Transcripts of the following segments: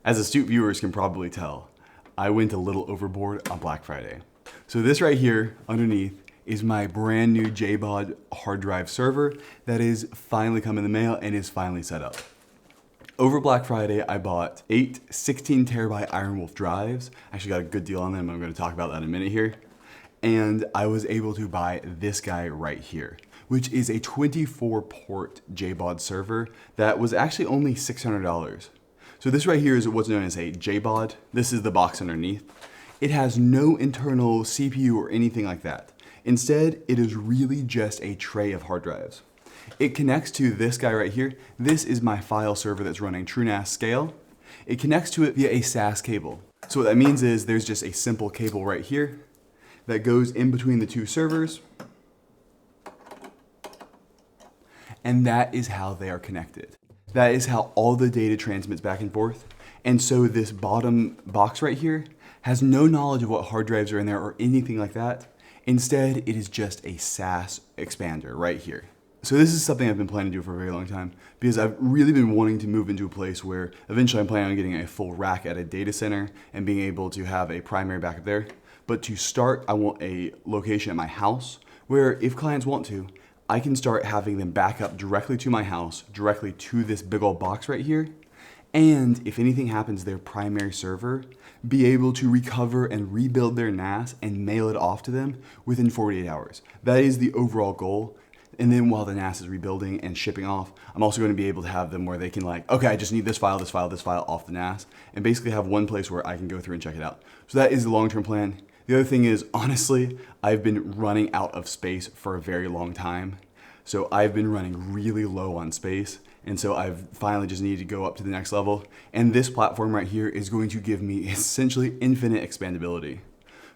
As astute viewers can probably tell, I went a little overboard on Black Friday. So this right here underneath is my brand new JBOD hard drive server that is finally come in the mail and is finally set up. Over Black Friday, I bought 8 16 terabyte Iron Wolf drives. I actually got a good deal on them. I'm going to talk about that in a minute here. And I was able to buy this guy right here, which is a 24 port JBOD server that was actually only $600. So this right here is what's known as a JBOD. This is the box underneath. It has no internal CPU or anything like that. Instead, it is really just a tray of hard drives. It connects to this guy right here. This is my file server that's running TrueNAS SCALE. It connects to it via a SAS cable. So what that means is there's just a simple cable right here that goes in between the two servers. And that is how they are connected. That is how all the data transmits back and forth. And so this bottom box right here has no knowledge of what hard drives are in there or anything like that. Instead, it is just a SAS expander right here. So this is something I've been planning to do for a very long time because I've really been wanting to move into a place where eventually I'm planning on getting a full rack at a data center and being able to have a primary backup there. But to start, I want a location at my house where if clients want to, I can start having them back up directly to my house, directly to this big old box right here. And if anything happens to their primary server, be able to recover and rebuild their NAS and mail it off to them within 48 hours. That is the overall goal. And then while the NAS is rebuilding and shipping off, I'm also going to be able to have them where they can like, okay, I just need this file off the NAS, and basically have one place where I can go through and check it out. So that is the long-term plan. The other thing is, honestly, I've been running out of space for a very long time. So I've been running really low on space. And so I've finally just needed to go up to the next level. And this platform right here is going to give me essentially infinite expandability.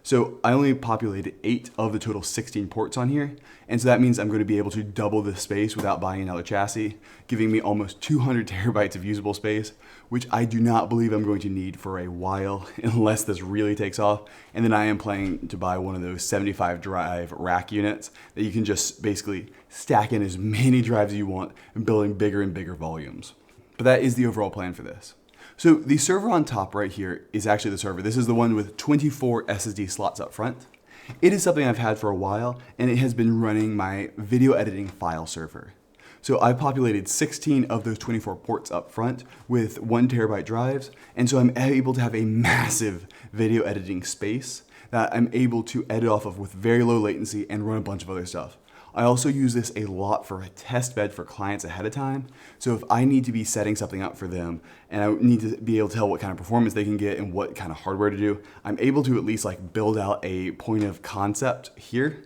So I only populated 8 of the total 16 ports on here. And so that means I'm going to be able to double the space without buying another chassis, giving me almost 200 terabytes of usable space, which I do not believe I'm going to need for a while unless this really takes off. And then I am planning to buy one of those 75 drive rack units that you can just basically stack in as many drives as you want and building bigger and bigger volumes. But that is the overall plan for this. So the server on top right here is actually the server. This is the one with 24 SSD slots up front. It is something I've had for a while, and it has been running my video editing file server. So I populated 16 of those 24 ports up front with 1 terabyte drives, and so I'm able to have a massive video editing space that I'm able to edit off of with very low latency and run a bunch of other stuff. I also use this a lot for a test bed for clients ahead of time. So if I need to be setting something up for them and I need to be able to tell what kind of performance they can get and what kind of hardware to do, I'm able to at least like build out a point of concept here.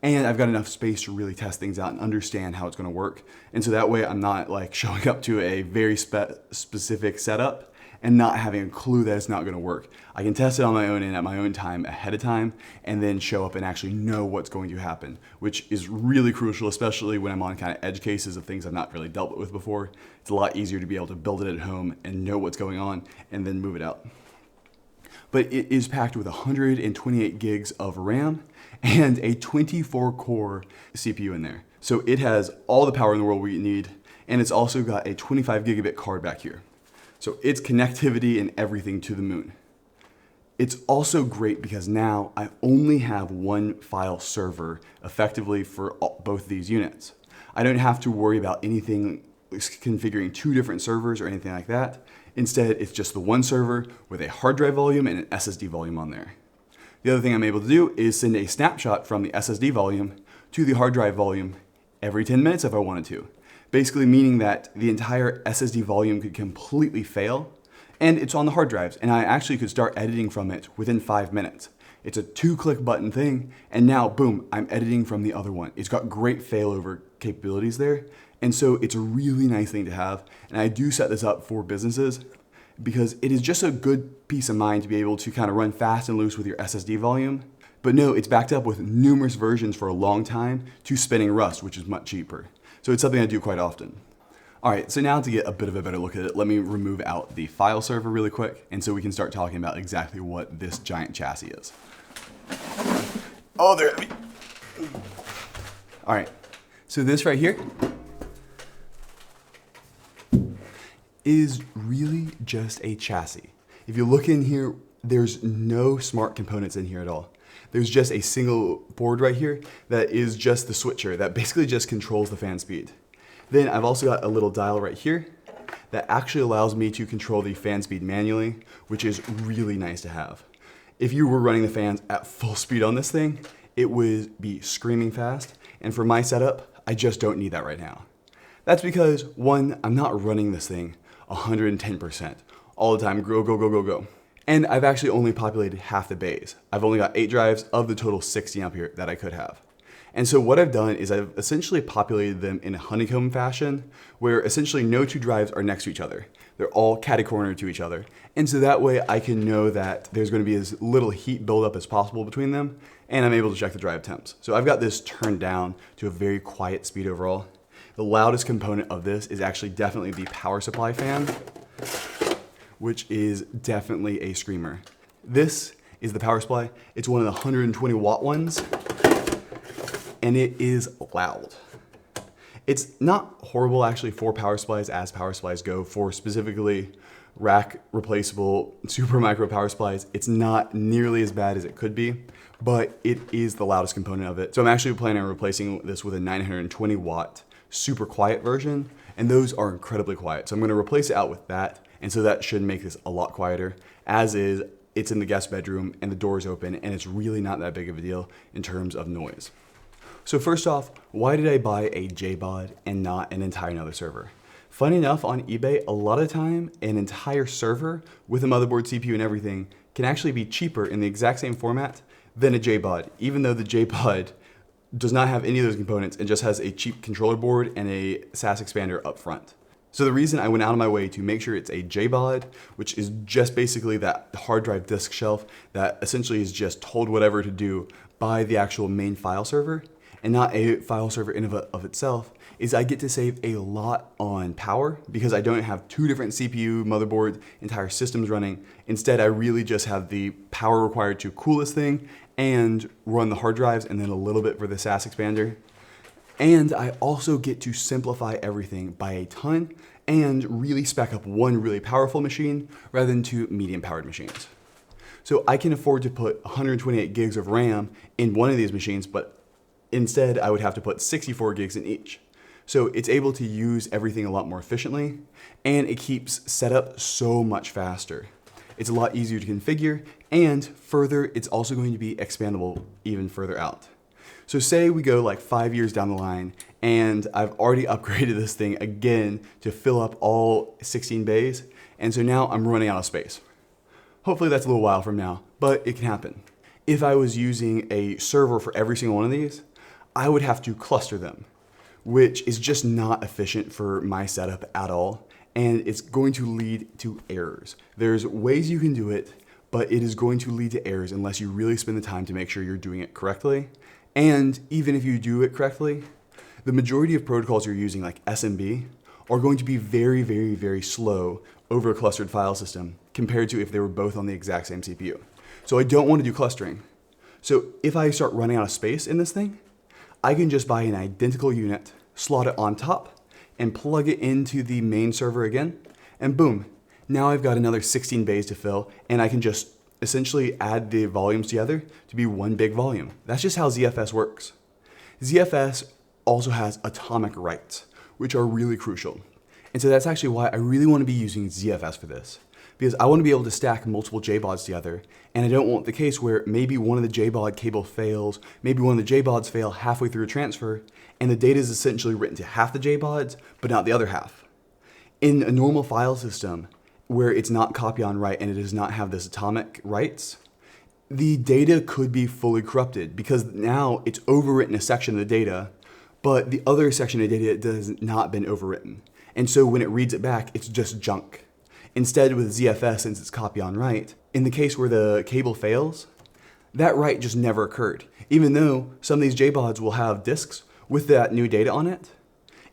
And I've got enough space to really test things out and understand how it's going to work. And so that way I'm not like showing up to a very specific setup and not having a clue that it's not going to work. I can test it on my own and at my own time ahead of time and then show up and actually know what's going to happen, which is really crucial, especially when I'm on kind of edge cases of things I've not really dealt with before. It's a lot easier to be able to build it at home and know what's going on and then move it out. But it is packed with 128 gigs of RAM and a 24 core CPU in there. So it has all the power in the world we need, and it's also got a 25 gigabit card back here. So it's connectivity and everything to the moon. It's also great because now I only have one file server effectively for both these units. I don't have to worry about anything configuring 2 different servers or anything like that. Instead, it's just the one server with a hard drive volume and an SSD volume on there. The other thing I'm able to do is send a snapshot from the SSD volume to the hard drive volume every 10 minutes if I wanted to. Basically meaning that the entire SSD volume could completely fail, and it's on the hard drives, and I actually could start editing from it within 5 minutes. It's a 2-click button thing, and now, boom, I'm editing from the other one. It's got great failover capabilities there, and so it's a really nice thing to have, and I do set this up for businesses because it is just a good peace of mind to be able to kind of run fast and loose with your SSD volume. But no, it's backed up with numerous versions for a long time to spinning Rust, which is much cheaper. So it's something I do quite often. All right, so now to get a bit of a better look at it, let me remove out the file server really quick, and so we can start talking about exactly what this giant chassis is. Oh, there. All right, so this right here is really just a chassis. If you look in here, there's no smart components in here at all. There's just a single board right here that is just the switcher that basically just controls the fan speed. Then I've also got a little dial right here that actually allows me to control the fan speed manually, which is really nice to have. If you were running the fans at full speed on this thing, it would be screaming fast. And for my setup, I just don't need that right now. That's because, one, I'm not running this thing 110% all the time, go, go, go, go, go. And I've actually only populated half the bays. I've only got 8 drives of the total 60 up here that I could have. And so what I've done is I've essentially populated them in a honeycomb fashion where essentially no 2 drives are next to each other. They're all catty-cornered to each other. And so that way I can know that there's going to be as little heat buildup as possible between them, and I'm able to check the drive temps. So I've got this turned down to a very quiet speed overall. The loudest component of this is actually definitely the power supply fan, which is definitely a screamer. This is the power supply. It's one of the 120 watt ones, and it is loud. It's not horrible actually for power supplies as power supplies go. For specifically rack replaceable Supermicro power supplies, it's not nearly as bad as it could be, but it is the loudest component of it. So I'm actually planning on replacing this with a 920 watt super quiet version, and those are incredibly quiet. So I'm gonna replace it out with that, and so that should make this a lot quieter. As is, it's in the guest bedroom and the door's open, and it's really not that big of a deal in terms of noise. So first off, why did I buy a JBOD and not an entire another server? Funny enough, on eBay, a lot of the time, an entire server with a motherboard, CPU, and everything can actually be cheaper in the exact same format than a JBOD, even though the JBOD does not have any of those components and just has a cheap controller board and a SAS expander up front. So the reason I went out of my way to make sure it's a JBOD, which is just basically that hard drive disk shelf that essentially is just told whatever to do by the actual main file server, and not a file server in of itself, is I get to save a lot on power because I don't have 2 different CPU, motherboard, entire systems running. Instead, I really just have the power required to cool this thing and run the hard drives and then a little bit for the SAS expander. And I also get to simplify everything by a ton and really spec up one really powerful machine rather than 2 medium powered machines. So I can afford to put 128 gigs of RAM in one of these machines, but instead, I would have to put 64 gigs in each. So it's able to use everything a lot more efficiently, and it keeps setup so much faster. It's a lot easier to configure, and further, it's also going to be expandable even further out. So say we go like 5 years down the line, and I've already upgraded this thing again to fill up all 16 bays, and so now I'm running out of space. Hopefully that's a little while from now, but it can happen. If I was using a server for every single one of these, I would have to cluster them, which is just not efficient for my setup at all, and it's going to lead to errors. There's ways you can do it, but it is going to lead to errors unless you really spend the time to make sure you're doing it correctly. And even if you do it correctly, the majority of protocols you're using, like SMB, are going to be very, very, very slow over a clustered file system compared to if they were both on the exact same CPU. So I don't want to do clustering. So if I start running out of space in this thing, I can just buy an identical unit, slot it on top, and plug it into the main server again, and boom, now I've got another 16 bays to fill, and I can just essentially add the volumes together to be one big volume. That's just how ZFS works. ZFS also has atomic writes, which are really crucial. And so that's actually why I really want to be using ZFS for this, because I want to be able to stack multiple JBODs together, and I don't want the case where maybe one of the JBOD cable fails, maybe one of the JBODs fail halfway through a transfer, and the data is essentially written to half the JBODs, but not the other half. In a normal file system, where it's not copy on write and it does not have this atomic writes, the data could be fully corrupted because now it's overwritten a section of the data, but the other section of data has not been overwritten. And so when it reads it back, it's just junk. Instead, with ZFS, since it's copy on write, in the case where the cable fails, that write just never occurred. Even though some of these JBODs will have disks with that new data on it,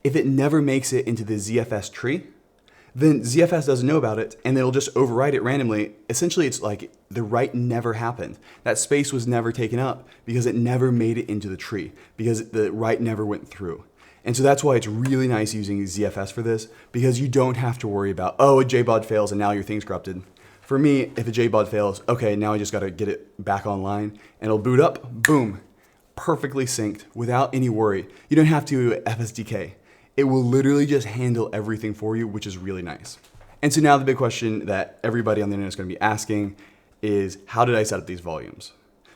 if it never makes it into the ZFS tree, then ZFS doesn't know about it and it'll just overwrite it randomly. Essentially, it's like the write never happened. That space was never taken up because it never made it into the tree, because the write never went through. And so that's why it's really nice using ZFS for this, because you don't have to worry about, oh, a JBOD fails and now your thing's corrupted. For me, if a JBOD fails, okay, now I just gotta get it back online and it'll boot up, boom, perfectly synced without any worry. You don't have to FSDK. It will literally just handle everything for you, which is really nice. And so now the big question that everybody on the internet is gonna be asking is, how did I set up these volumes?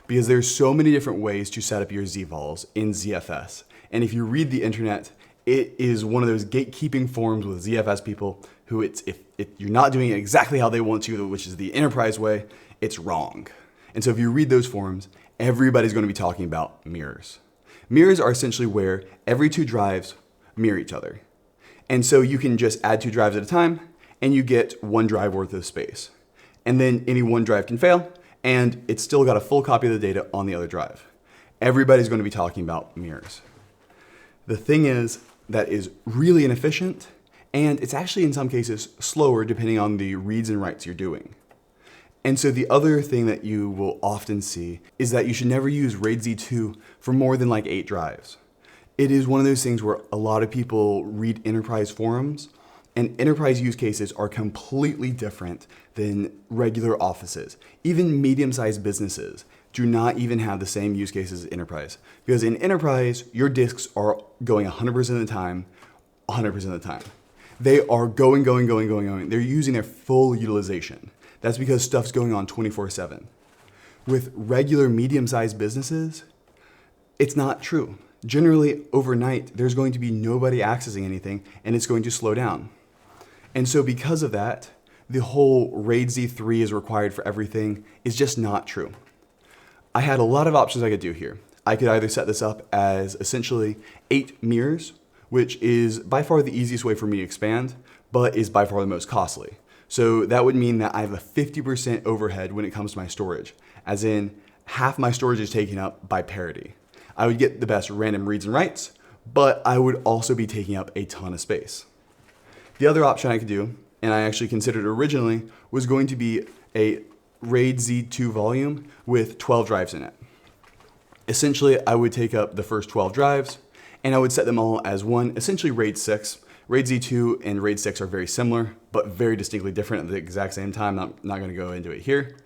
Because there's so many different ways to set up your ZVols in ZFS. And if you read the internet, it is one of those gatekeeping forums with ZFS people who if you're not doing it exactly how they want to, which is the enterprise way, it's wrong. And so if you read those forums, everybody's going to be talking about mirrors. Mirrors are essentially where every 2 drives mirror each other. And so you can just add 2 drives at a time and you get 1 drive worth of space. And then any 1 drive can fail and it's still got a full copy of the data on the other drive. Everybody's going to be talking about mirrors. The thing is, that is really inefficient, and it's actually in some cases slower depending on the reads and writes you're doing. And so the other thing that you will often see is that you should never use RAID Z2 for more than like 8 drives. It is one of those things where a lot of people read enterprise forums, and enterprise use cases are completely different than regular offices. Even medium-sized businesses do not even have the same use cases as enterprise. Because in enterprise, your disks are going 100% of the time, 100% of the time. They are going. They're using their full utilization. That's because stuff's going on 24/7. With regular medium-sized businesses, it's not true. Generally, overnight, there's going to be nobody accessing anything and it's going to slow down. And so because of that, the whole RAID Z3 is required for everything is just not true. I had a lot of options I could do here. I could either set this up as essentially 8 mirrors, which is by far the easiest way for me to expand, but is by far the most costly. So that would mean that I have a 50% overhead when it comes to my storage, as in half my storage is taken up by parity. I would get the best random reads and writes, but I would also be taking up a ton of space. The other option I could do, and I actually considered originally, was going to be a RAID Z2 volume with 12 drives in it. Essentially, I would take up the first 12 drives and I would set them all as one, essentially RAID 6. RAID Z2 and RAID 6 are very similar, but very distinctly different at the exact same time. I'm not going to go into it here.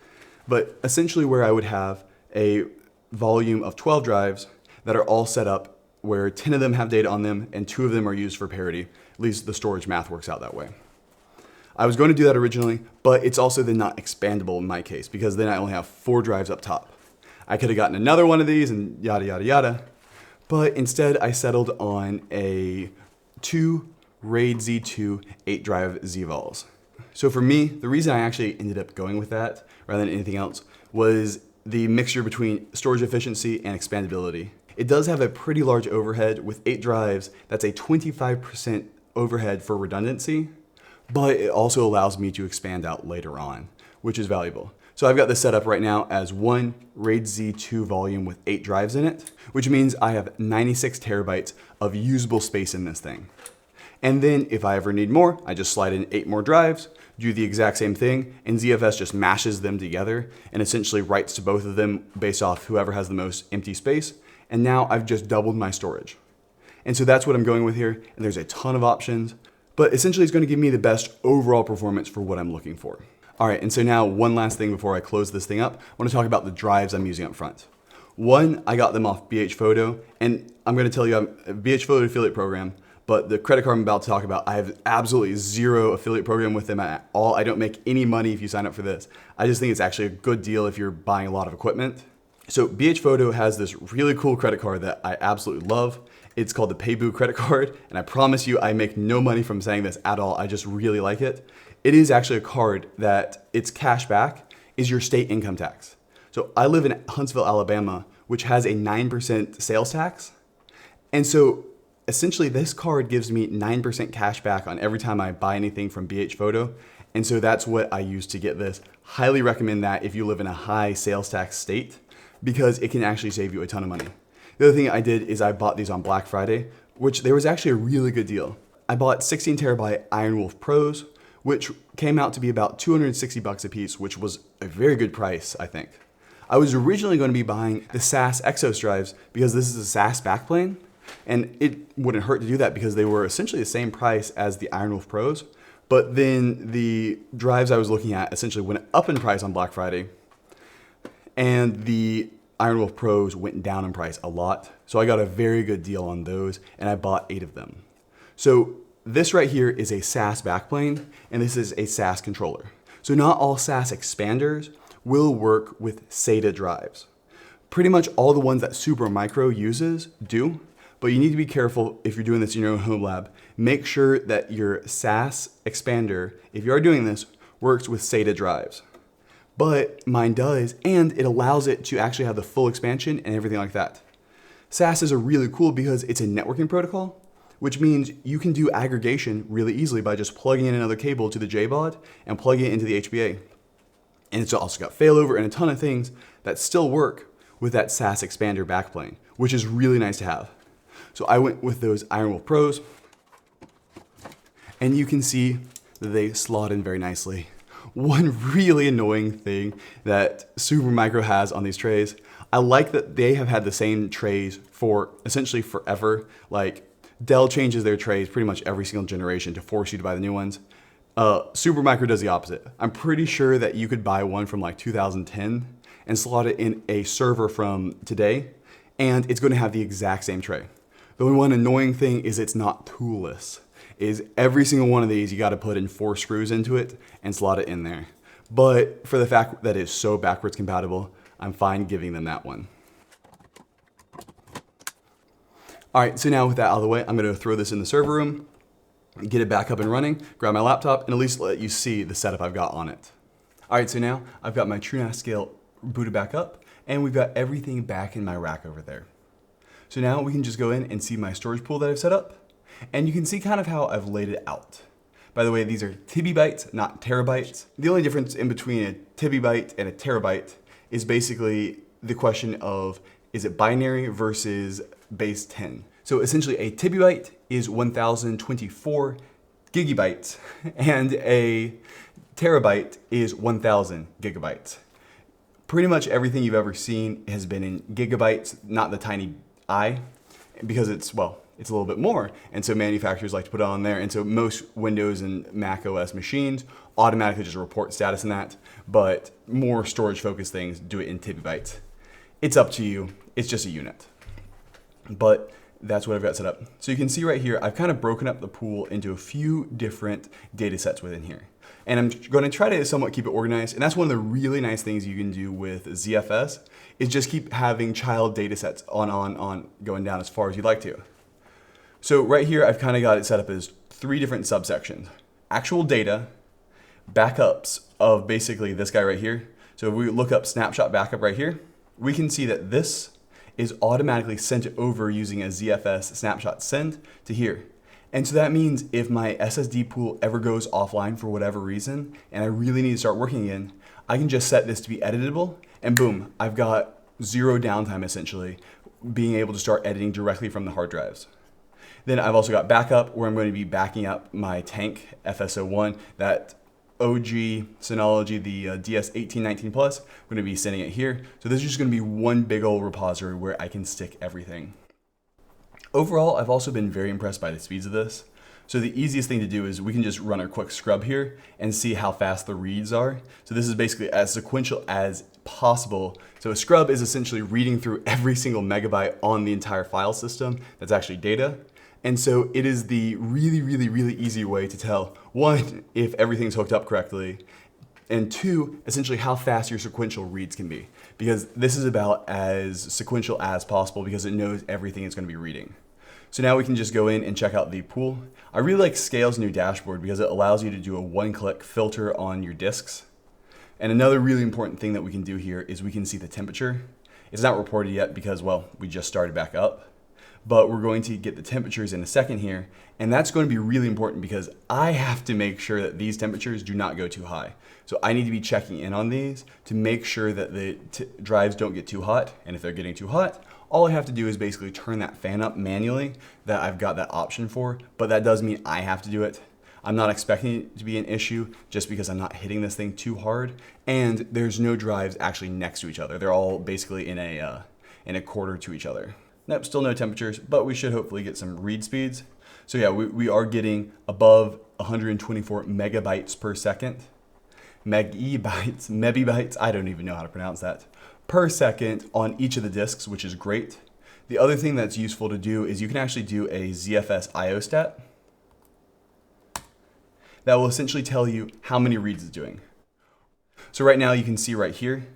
But essentially where I would have a volume of 12 drives that are all set up where 10 of them have data on them and 2 of them are used for parity. At least the storage math works out that way. I was going to do that originally, but it's also then not expandable in my case because then I only have 4 drives up top. I could have gotten another one of these and yada, yada, yada. But instead I settled on a 2 RAID Z2 8 drive ZVols. So for me, the reason I actually ended up going with that rather than anything else was the mixture between storage efficiency and expandability. It does have a pretty large overhead with 8 drives. That's a 25% overhead for redundancy, but it also allows me to expand out later on, which is valuable. So I've got this set up right now as 1 RAID Z2 volume with 8 drives in it, which means I have 96 terabytes of usable space in this thing. And then if I ever need more, I just slide in 8 more drives, do the exact same thing, and ZFS just mashes them together and essentially writes to both of them based off whoever has the most empty space. And now I've just doubled my storage. And so that's what I'm going with here, and there's a ton of options, but essentially it's going to give me the best overall performance for what I'm looking for. All right, and so now one last thing before I close this thing up, I want to talk about the drives I'm using up front. One, I got them off BH Photo, and I'm going to tell you I'm a BH Photo affiliate program, but the credit card I'm about to talk about, I have absolutely zero affiliate program with them at all. I don't make any money if you sign up for this. I just think it's actually a good deal if you're buying a lot of equipment. So BH Photo has this really cool credit card that I absolutely love. It's called the Payboo credit card, and I promise you I make no money from saying this at all. I just really like it. It is actually a card that its cash back is your state income tax. So I live in Huntsville, Alabama, which has a 9% sales tax. And so essentially this card gives me 9% cash back on every time I buy anything from BH Photo. And so that's what I use to get this. Highly recommend that if you live in a high sales tax state, because it can actually save you a ton of money. The other thing I did is I bought these on Black Friday, which there was actually a really good deal. I bought 16 terabyte Iron Wolf Pros, which came out to be about $260 a piece, which was a very good price, I think. I was originally going to be buying the SAS Exos drives because this is a SAS backplane, And it wouldn't hurt to do that because they were essentially the same price as the Iron Wolf Pros. But then the drives I was looking at essentially went up in price on Black Friday, and the Iron Wolf Pros went down in price a lot. So I got a very good deal on those, and I bought 8 of them. So this right here is a SAS backplane, and this is a SAS controller. So not all SAS expanders will work with SATA drives. Pretty much all the ones that Supermicro uses do, but you need to be careful if you're doing this in your own home lab. Make sure that your SAS expander, if you are doing this, works with SATA drives. But mine does, and it allows it to actually have the full expansion and everything like that. SAS is really cool because it's a networking protocol, which means you can do aggregation really easily by just plugging in another cable to the JBOD and plugging it into the HBA. And it's also got failover and a ton of things that still work with that SAS expander backplane, which is really nice to have. So I went with those Iron Wolf Pros, and you can see that they slot in very nicely. One really annoying thing that Supermicro has on these trays, I like that they have had the same trays for essentially forever. Like Dell changes their trays pretty much every single generation to force you to buy the new ones. Supermicro does the opposite. I'm pretty sure that you could buy one from like 2010 and slot it in a server from today, and it's going to have the exact same tray. The one annoying thing is it's not toolless. Is every single one of these you got to put in 4 screws into it and slot it in there. But for the fact that it's so backwards compatible, I'm fine giving them that one. All right, so now with that out of the way, I'm going to throw this in the server room, get it back up and running, grab my laptop, and at least let you see the setup I've got on it. All right, so now I've got my TrueNAS SCALE booted back up, and we've got everything back in my rack over there. So now we can just go in and see my storage pool that I've set up, and you can see kind of how I've laid it out. By the way, these are TB, not terabytes. The only difference in between a TB and a terabyte is basically the question of, is it binary versus base 10? So essentially a TB is 1024 gigabytes, and a terabyte is 1000 gigabytes. Pretty much everything you've ever seen has been in gigabytes, not the tiny I, because it's a little bit more. And so manufacturers like to put it on there. And so most Windows and Mac OS machines automatically just report status in that, but more storage focused things do it in TB. It's up to you. It's just a unit. But that's what I've got set up. So you can see right here, I've kind of broken up the pool into a few different data sets within here. And I'm going to try to somewhat keep it organized. And that's one of the really nice things you can do with ZFS is just keep having child data sets on, going down as far as you'd like to. So right here, I've kind of got it set up as 3 different subsections. Actual data, backups of basically this guy right here. So if we look up snapshot backup right here, we can see that this is automatically sent over using a ZFS snapshot send to here. And so that means if my SSD pool ever goes offline for whatever reason, and I really need to start working again, I can just set this to be editable, and boom, I've got 0 downtime essentially, being able to start editing directly from the hard drives. Then I've also got backup, where I'm going to be backing up my tank FS01, that OG Synology, the DS1819 Plus. I'm going to be sending it here. So this is just going to be one big old repository where I can stick everything. Overall, I've also been very impressed by the speeds of this. So the easiest thing to do is we can just run a quick scrub here and see how fast the reads are. So this is basically as sequential as possible. So a scrub is essentially reading through every single megabyte on the entire file system that's actually data. And so it is the really easy way to tell, 1, if everything's hooked up correctly, and 2, essentially how fast your sequential reads can be. Because this is about as sequential as possible because it knows everything it's going to be reading. So now we can just go in and check out the pool. I really like Scale's new dashboard because it allows you to do a one-click filter on your disks. And another really important thing that we can do here is we can see the temperature. It's not reported yet because, well, we just started back up. But we're going to get the temperatures in a second here. And that's going to be really important because I have to make sure that these temperatures do not go too high. So I need to be checking in on these to make sure that the drives don't get too hot. And if they're getting too hot, all I have to do is basically turn that fan up manually that I've got that option for. But that does mean I have to do it. I'm not expecting it to be an issue just because I'm not hitting this thing too hard. And there's no drives actually next to each other. They're all basically in a quarter to each other. Nope, still no temperatures, but we should hopefully get some read speeds. So yeah, we are getting above 124 megabytes per second. Megabytes, I don't even know how to pronounce that, per second on each of the disks, which is great. The other thing that's useful to do is you can actually do a ZFS IO stat that will essentially tell you how many reads it's doing. So right now you can see right here,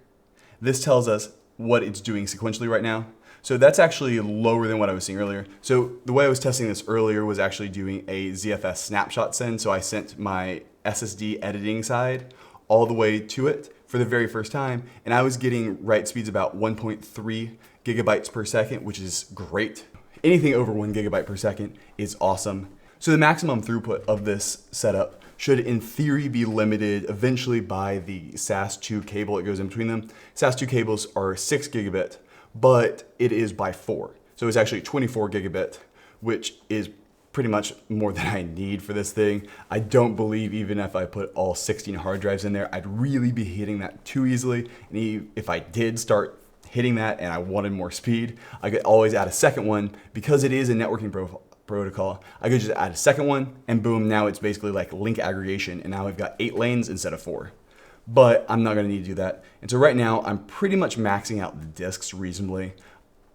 this tells us what it's doing sequentially right now. So that's actually lower than what I was seeing earlier. So the way I was testing this earlier was actually doing a ZFS snapshot send. So I sent my SSD editing side all the way to it for the very first time. And I was getting write speeds about 1.3 gigabytes per second, which is great. Anything over 1 gigabyte per second is awesome. So the maximum throughput of this setup should in theory be limited eventually by the SAS2 cable that goes in between them. SAS2 cables are 6 gigabit, but it is by 4. So it's actually 24 gigabit, which is pretty much more than I need for this thing. I don't believe even if I put all 16 hard drives in there, I'd really be hitting that too easily. And if I did start hitting that and I wanted more speed, I could always add a second one. Because it is a networking protocol, I could just add a second one and boom, now it's basically like link aggregation. And now we've got 8 lanes instead of 4. But I'm not gonna need to do that. And so right now I'm pretty much maxing out the disks reasonably.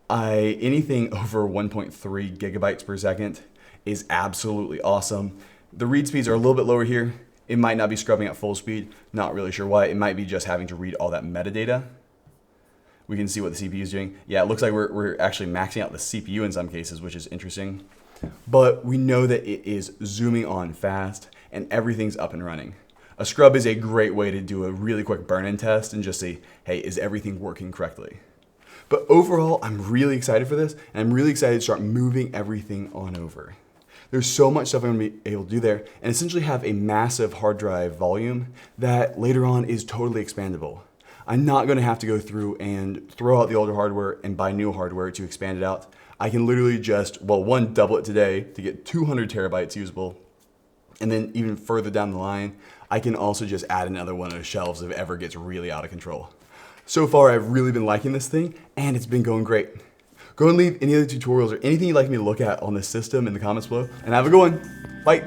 Anything over 1.3 gigabytes per second is absolutely awesome. The read speeds are a little bit lower here. It might not be scrubbing at full speed. Not really sure why. It might be just having to read all that metadata. We can see what the CPU is doing. Yeah, it looks like we're actually maxing out the CPU in some cases, which is interesting. But we know that it is zooming on fast and everything's up and running. A scrub is a great way to do a really quick burn-in test and just see, hey, is everything working correctly? But overall, I'm really excited for this, and I'm really excited to start moving everything on over. There's so much stuff I'm gonna be able to do there, and essentially have a massive hard drive volume that later on is totally expandable. I'm not gonna have to go through and throw out the older hardware and buy new hardware to expand it out. I can literally just, well, one, double it today to get 200 terabytes usable, and then even further down the line, I can also just add another one of those shelves if it ever gets really out of control. So far, I've really been liking this thing, and it's been going great. Go and leave any other tutorials or anything you'd like me to look at on this system in the comments below, and have a good one. Bye.